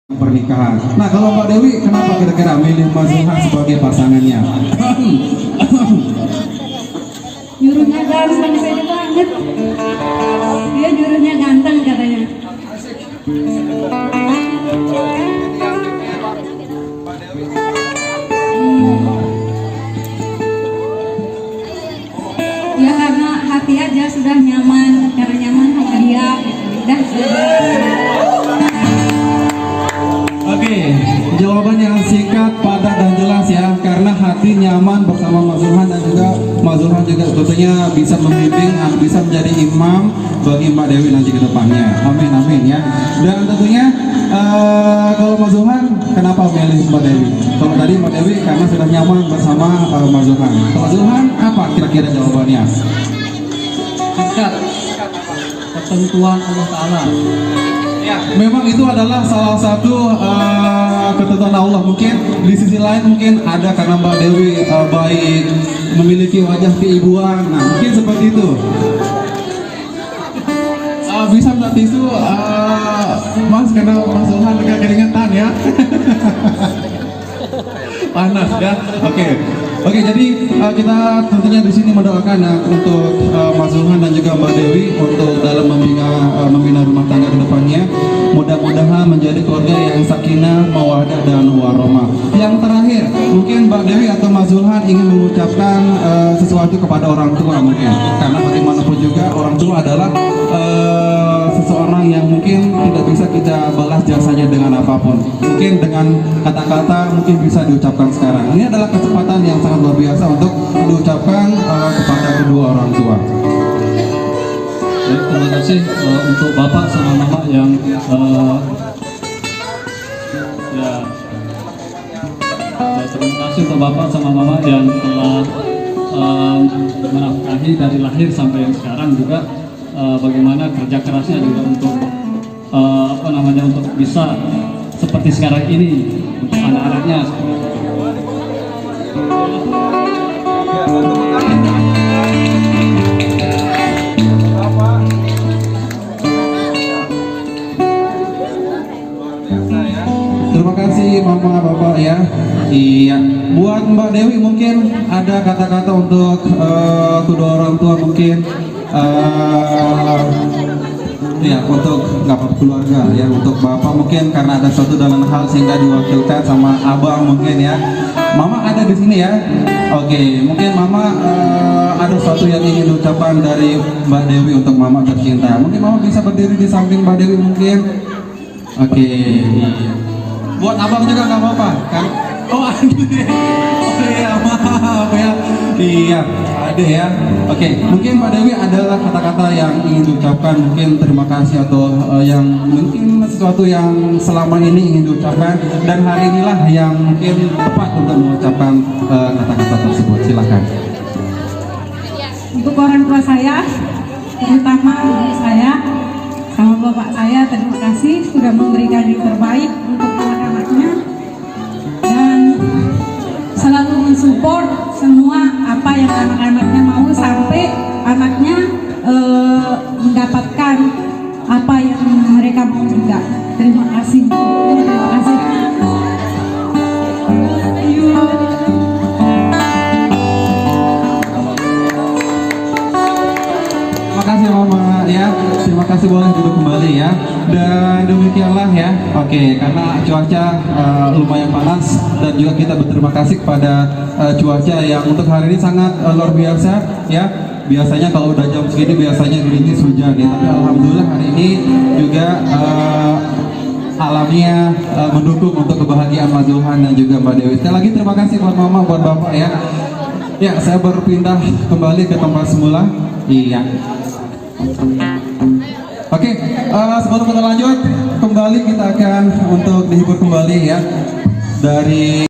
pernikahan. Nah, kalau Mbak Dewi, kenapa kira-kira milih Mas Zuhan sebagai pasangannya? Jurusnya ganteng saya banget. Dia jurusnya ganteng katanya. Ya karena hati aja sudah nyaman, karena nyaman sama dia. Udah Oke, jawaban yang singkat, padat dan jelas ya. Karena hati nyaman bersama Mas Zuhan dan juga Mas Zuhan juga tentunya bisa membimbing, bisa menjadi imam bagi Mbak Dewi nanti ke depannya. Amin amin ya. Dan tentunya kalau Mas Zuhan, kenapa milih Mbak Dewi? Kalau tadi Mbak Dewi karena sudah nyaman bersama Mas Zuhan. Kalau Mas Zuhan apa kira-kira jawabannya? Singkat, ketentuan Allah Ta'ala. Ya, memang itu adalah salah satu ketentuan Allah. Mungkin di sisi lain mungkin ada karena Mbak Dewi baik, memiliki wajah keibuan. Nah, mungkin seperti itu. Bisa minta tisu, Mas, karena Mas Zuhan agak keringetan ya. Panas ya. Oke, jadi kita tentunya di sini mendoakan untuk Mas Zuhan dan juga Mbak Dewi untuk dalam membina rumah tangga ke depannya. Mudah-mudahan menjadi keluarga yang sakinah, mawaddah dan warahmah. Yang terakhir, mungkin Mbak Dewi atau Mas Zuhan ingin mengucapkan sesuatu kepada orang tua mungkin. Karena bagaimanapun juga orang tua adalah seseorang yang mungkin tidak bisa kita balas jasanya dengan apapun. Mungkin dengan kata-kata mungkin bisa diucapkan sekarang. Ini adalah kesempatan yang sangat luar biasa untuk diucapkan kepada kedua orang tua. Baik, terima kasih untuk Bapak sama Mama yang terima kasih untuk Bapak sama Mama yang telah menafkahi dari lahir sampai sekarang juga. Bagaimana kerja kerasnya juga untuk untuk bisa seperti sekarang ini untuk anak-anaknya. Terima kasih Mama Bapak ya. Iya, buat Mbak Dewi mungkin ada kata-kata untuk kedua orang tua mungkin. Ya untuk keluarga ya, untuk bapak mungkin karena ada suatu dalam hal sehingga diwakilkan sama abang mungkin ya. Mama ada di sini ya. Oke, mungkin Mama ada sesuatu yang ingin diucapkan dari Mbak Dewi untuk Mama tercinta. Mungkin Mama bisa berdiri di samping Mbak Dewi mungkin. Oke. Buat abang juga nggak apa-apa kan? Oh ada. Oh iya maaf ya. Iya ada ya. Oke, mungkin Mbak Dewi adalah kata-kata yang ingin diucapkan, mungkin terima kasih atau yang mungkin sesuatu yang selama ini ingin diucapkan dan hari inilah yang mungkin tepat untuk mengucapkan kata-kata tersebut. Silakan. untuk orang tua saya, terutama ibu saya sama bapak saya, terima kasih sudah memberikan yang terbaik untuk anak-anaknya dan selalu mensupport semua apa yang anak-anaknya mau sampai anaknya mendapatkan apa yang mereka mau juga. Terima kasih. Terima kasih. Terima kasih Mama ya. Terima kasih, boleh duduk kembali ya. Dan demikianlah ya. Oke, karena cuaca lumayan panas dan juga kita berterima kasih kepada cuaca yang untuk hari ini sangat luar biasa ya. Biasanya kalau udah jam segini biasanya gerimis hujan ya, tapi alhamdulillah hari ini juga alamnya mendukung untuk kebahagiaan Mas Zuhan dan juga Mbak Dewi. Sekali lagi terima kasih buat Mama, buat Bapak ya. Ya, saya berpindah kembali ke tempat semula. Iya. Oke, sebelum kita lanjut, kembali kita akan untuk dihibur kembali ya dari